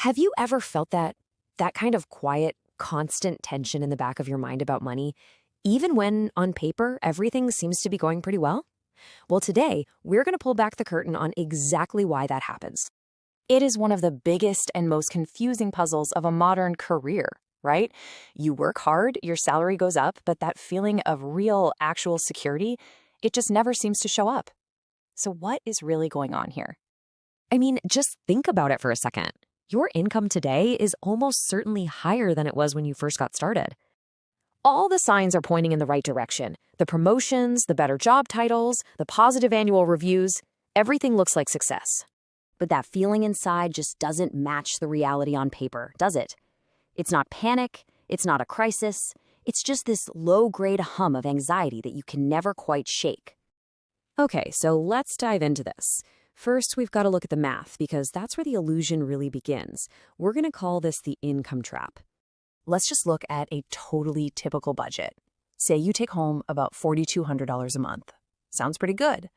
Have you ever felt that kind of quiet, constant tension in the back of your mind about money, even when on paper everything seems to be going pretty well? Well, today we're going to pull back the curtain on exactly why that happens. It is one of the biggest and most confusing puzzles of a modern career, right? You work hard, your salary goes up, but that feeling of real, actual security, it just never seems to show up. So what is really going on here? I mean, just think about it for a second. Your income today is almost certainly higher than it was when you first got started. All the signs are pointing in the right direction. The promotions, the better job titles, the positive annual reviews, everything looks like success. But that feeling inside just doesn't match the reality on paper, does it? It's not panic, it's not a crisis, it's just this low-grade hum of anxiety that you can never quite shake. Okay, so let's dive into this. First, we've got to look at the math because that's where the illusion really begins. We're going to call this the income trap. Let's just look at a totally typical budget. Say you take home about $4,200 a month. Sounds pretty good,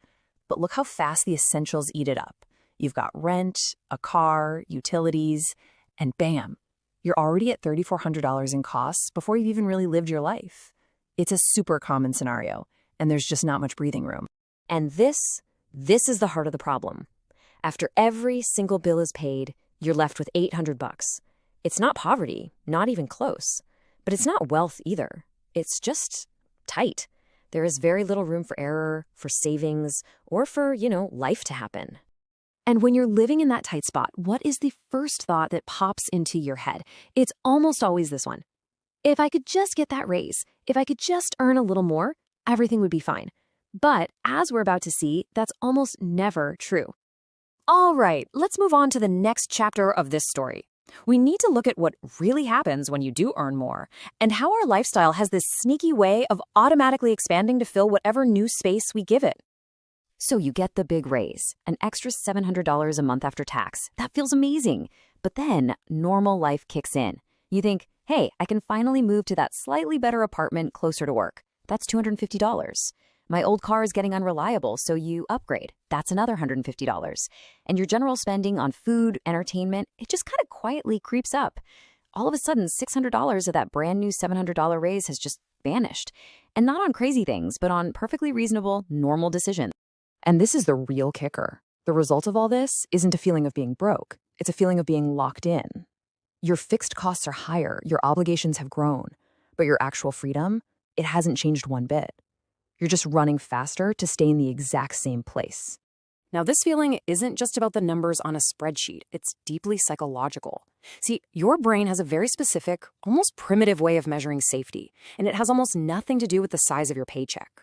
but look how fast the essentials eat it up. You've got rent, a car, utilities, and bam, you're already at $3,400 in costs before you've even really lived your life. It's a super common scenario, and there's just not much breathing room. And this is the heart of the problem. After every single bill is paid, you're left with $800. It's not poverty, not even close, but it's not wealth either. It's just tight. There is very little room for error, for savings, or for, life to happen. And when you're living in that tight spot, what is the first thought that pops into your head? It's almost always this one. If I could just get that raise, if I could just earn a little more, everything would be fine. But as we're about to see, that's almost never true. All right, let's move on to the next chapter of this story. We need to look at what really happens when you do earn more, and how our lifestyle has this sneaky way of automatically expanding to fill whatever new space we give it. So you get the big raise, an extra $700 a month after tax. That feels amazing. But then normal life kicks in. You think, hey, I can finally move to that slightly better apartment closer to work. That's $250. My old car is getting unreliable, so you upgrade. That's another $150. And your general spending on food, entertainment, it just kind of quietly creeps up. All of a sudden, $600 of that brand new $700 raise has just vanished. And not on crazy things, but on perfectly reasonable, normal decisions. And this is the real kicker. The result of all this isn't a feeling of being broke. It's a feeling of being locked in. Your fixed costs are higher, your obligations have grown, but your actual freedom, it hasn't changed one bit. You're just running faster to stay in the exact same place. Now, this feeling isn't just about the numbers on a spreadsheet. It's deeply psychological. See, your brain has a very specific, almost primitive way of measuring safety, and it has almost nothing to do with the size of your paycheck.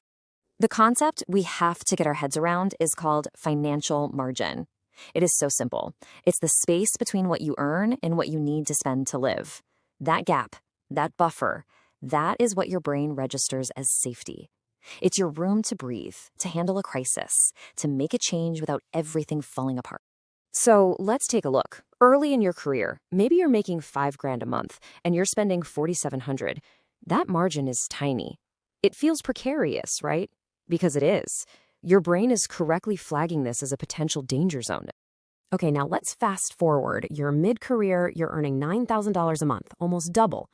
The concept we have to get our heads around is called financial margin. It is so simple. It's the space between what you earn and what you need to spend to live. That gap, that buffer, that is what your brain registers as safety. It's your room to breathe, to handle a crisis, to make a change without everything falling apart. So let's take a look. Early in your career, maybe you're making $5,000 a month and you're spending $4,700. That margin is tiny. It feels precarious, right? Because it is. Your brain is correctly flagging this as a potential danger zone. Okay, now let's fast forward. You're mid-career, you're earning $9,000 a month, almost double.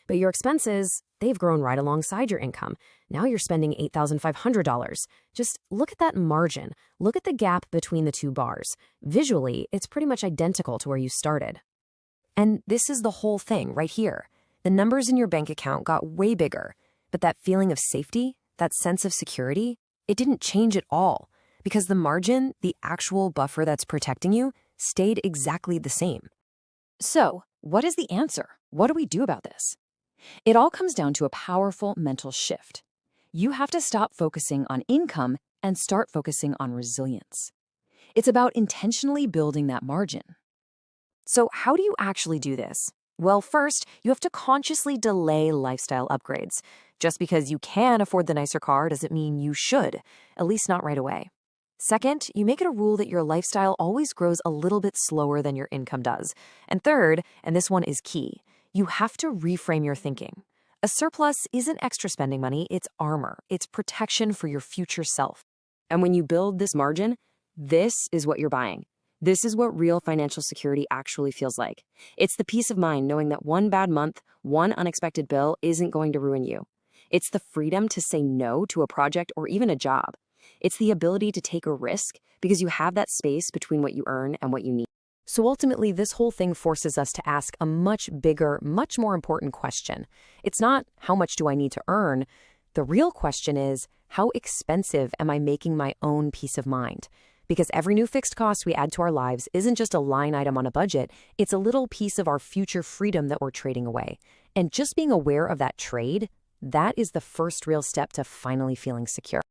But your expenses, they've grown right alongside your income. Now you're spending $8,500. Just look at that margin. Look at the gap between the two bars. Visually, it's pretty much identical to where you started. And this is the whole thing right here. The numbers in your bank account got way bigger, but that feeling of safety, that sense of security, it didn't change at all because the margin, the actual buffer that's protecting you, stayed exactly the same. So, what is the answer? What do we do about this? It all comes down to a powerful mental shift. You have to stop focusing on income and start focusing on resilience. It's about intentionally building that margin. So how do you actually do this? Well, first, you have to consciously delay lifestyle upgrades. Just because you can afford the nicer car doesn't mean you should, at least not right away. Second, you make it a rule that your lifestyle always grows a little bit slower than your income does. And third, and this one is key, you have to reframe your thinking. A surplus isn't extra spending money, it's armor. It's protection for your future self. And when you build this margin, this is what you're buying. This is what real financial security actually feels like. It's the peace of mind knowing that one bad month, one unexpected bill isn't going to ruin you. It's the freedom to say no to a project or even a job. It's the ability to take a risk because you have that space between what you earn and what you need. So ultimately, this whole thing forces us to ask a much bigger, much more important question. It's not how much do I need to earn? The real question is, how expensive am I making my own peace of mind? Because every new fixed cost we add to our lives isn't just a line item on a budget, it's a little piece of our future freedom that we're trading away. And just being aware of that trade, that is the first real step to finally feeling secure.